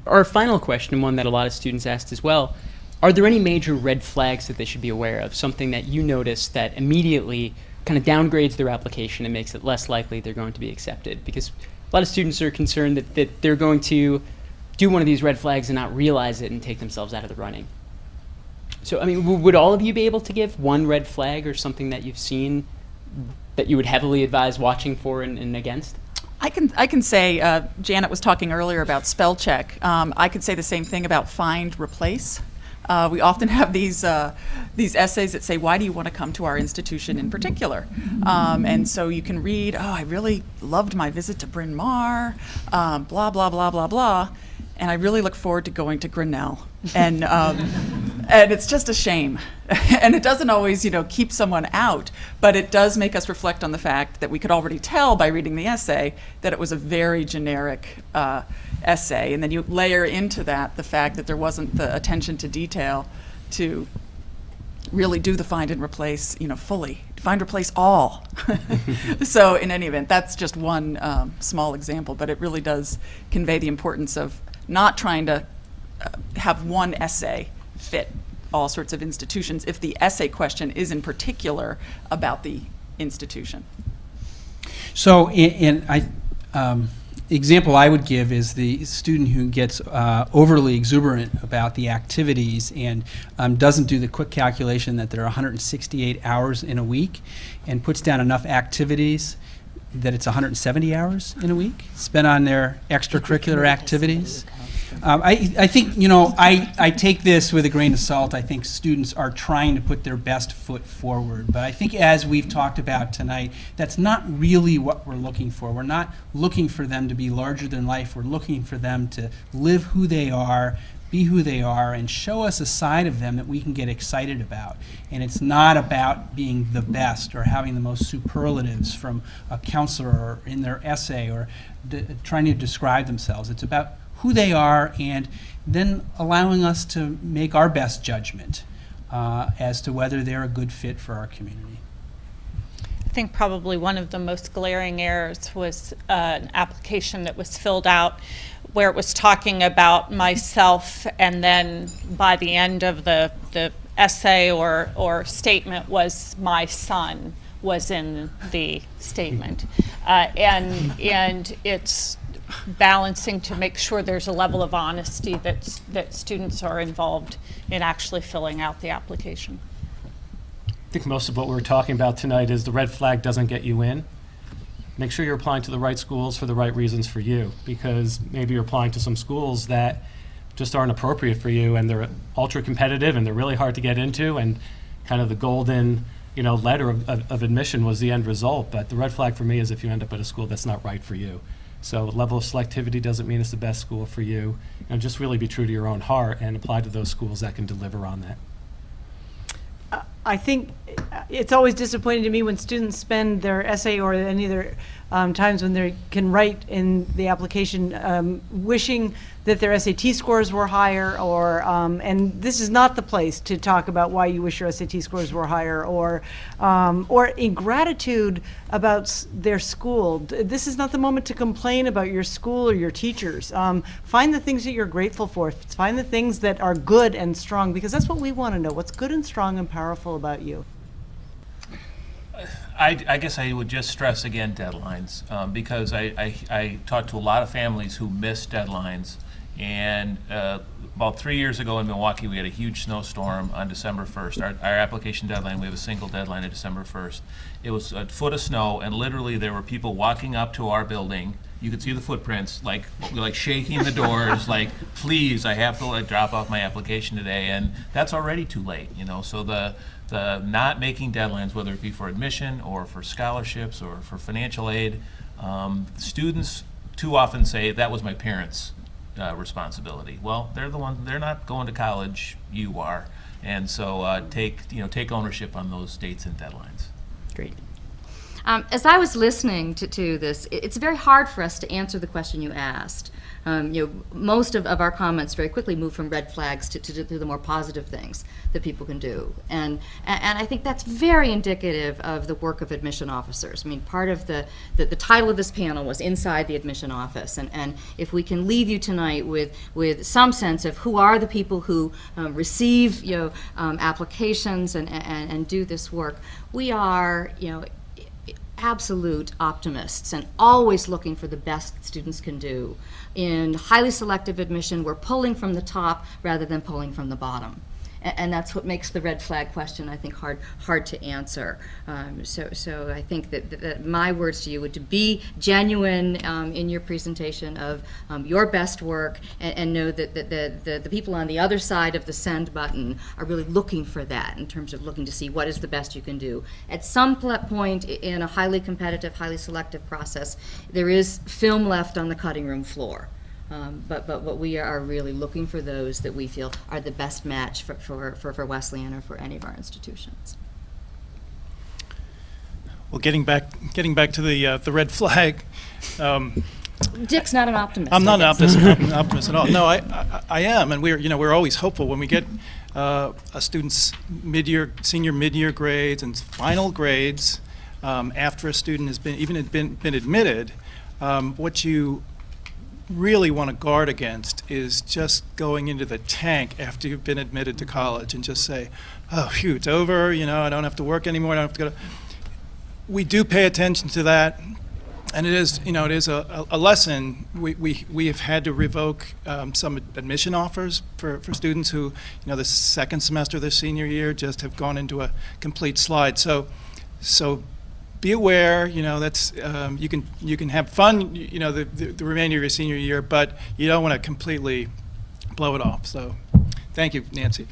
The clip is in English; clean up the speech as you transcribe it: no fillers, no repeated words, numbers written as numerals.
Our final question, one that a lot of students asked as well, are there any major red flags that they should be aware of? Something that you notice that immediately kind of downgrades their application and makes it less likely they're going to be accepted? Because a lot of students are concerned that they're going to do one of these red flags and not realize it and take themselves out of the running. So, I mean, would all of you be able to give one red flag or something that you've seen that you would heavily advise watching for and against? I can say, Janet was talking earlier about spell check. I could say the same thing about find, replace. We often have these essays that say, why do you want to come to our institution in particular? And so you can read, I really loved my visit to Bryn Mawr, blah, blah, blah, blah, blah. And I really look forward to going to Grinnell. And it's just a shame. And it doesn't always, keep someone out, but it does make us reflect on the fact that we could already tell by reading the essay that it was a very generic essay. And then you layer into that the fact that there wasn't the attention to detail to really do the find and replace, fully. Find, replace all. So in any event, that's just one small example, but it really does convey the importance of not trying to have one essay fit all sorts of institutions if the essay question is in particular about the institution. So example I would give is the student who gets overly exuberant about the activities and doesn't do the quick calculation that there are 168 hours in a week and puts down enough activities that it's 170 hours in a week spent on their extracurricular activities. I think, I take this with a grain of salt. I think students are trying to put their best foot forward. But I think as we've talked about tonight, that's not really what we're looking for. We're not looking for them to be larger than life. We're looking for them to live who they are, be who they are, and show us a side of them that we can get excited about. And it's not about being the best or having the most superlatives from a counselor or in their essay or trying to describe themselves. It's about who they are, and then allowing us to make our best judgment as to whether they're a good fit for our community. I think probably one of the most glaring errors was an application that was filled out where it was talking about myself, and then by the end of the essay or statement was my son was in the statement. And it's balancing to make sure there's a level of honesty that students are involved in actually filling out the application. I think most of what we're talking about tonight is the red flag doesn't get you in. Make sure you're applying to the right schools for the right reasons for you, because maybe you're applying to some schools that just aren't appropriate for you, and they're ultra competitive and they're really hard to get into, and kind of the golden letter of admission was the end result. But the red flag for me is if you end up at a school that's not right for you. So level of selectivity doesn't mean it's the best school for you. And just really be true to your own heart and apply to those schools that can deliver on that. I think it's always disappointing to me when students spend their essay or any of their times when they can write in the application wishing that their SAT scores were higher, or and this is not the place to talk about why you wish your SAT scores were higher, or ingratitude about their school. This is not the moment to complain about your school or your teachers. Find the things that you're grateful for. Find the things that are good and strong, because that's what we want to know. What's good and strong and powerful about you? I guess I would just stress again deadlines, because I talked to a lot of families who miss deadlines. And about 3 years ago in Milwaukee, we had a huge snowstorm on December 1st. Our application deadline, we have a single deadline of December 1st. It was a foot of snow, and literally there were people walking up to our building. You could see the footprints, like shaking the doors, like, please, I have to drop off my application today. And that's already too late, So the not making deadlines, whether it be for admission or for scholarships or for financial aid, students too often say, that was my parents' responsibility. Well, they're the ones, they're not going to college, you are. And so take ownership on those dates and deadlines. Great. As I was listening to this, it's very hard for us to answer the question you asked. Most of our comments very quickly move from red flags to the more positive things that people can do. And I think that's very indicative of the work of admission officers. I mean, part of the title of this panel was Inside the Admission Office. And if we can leave you tonight with some sense of who are the people who receive applications and do this work, we are, absolute optimists and always looking for the best students can do. In highly selective admission, we're pulling from the top rather than pulling from the bottom. And that's what makes the red flag question, I think, hard to answer. So I think that my words to you would to be genuine in your presentation of your best work, and know that the people on the other side of the send button are really looking for that in terms of looking to see what is the best you can do. At some point in a highly competitive, highly selective process, there is film left on the cutting room floor. But what we are really looking for those that we feel are the best match for Wesleyan or for any of our institutions. Well, getting back to the red flag. Dick's not an optimist. I'm not I an guess. optimist at all. No, I am, and we're always hopeful when we get a student's senior mid-year grades and final grades after a student has been admitted. What you really want to guard against is just going into the tank after you've been admitted to college and just say, oh, phew, it's over, I don't have to work anymore, I don't have to go to... We do pay attention to that, and it is a lesson. We have had to revoke some admission offers for students who, the second semester of their senior year just have gone into a complete slide. So be aware, that's you can have fun, the remainder of your senior year, but you don't want to completely blow it off. So, thank you, Nancy.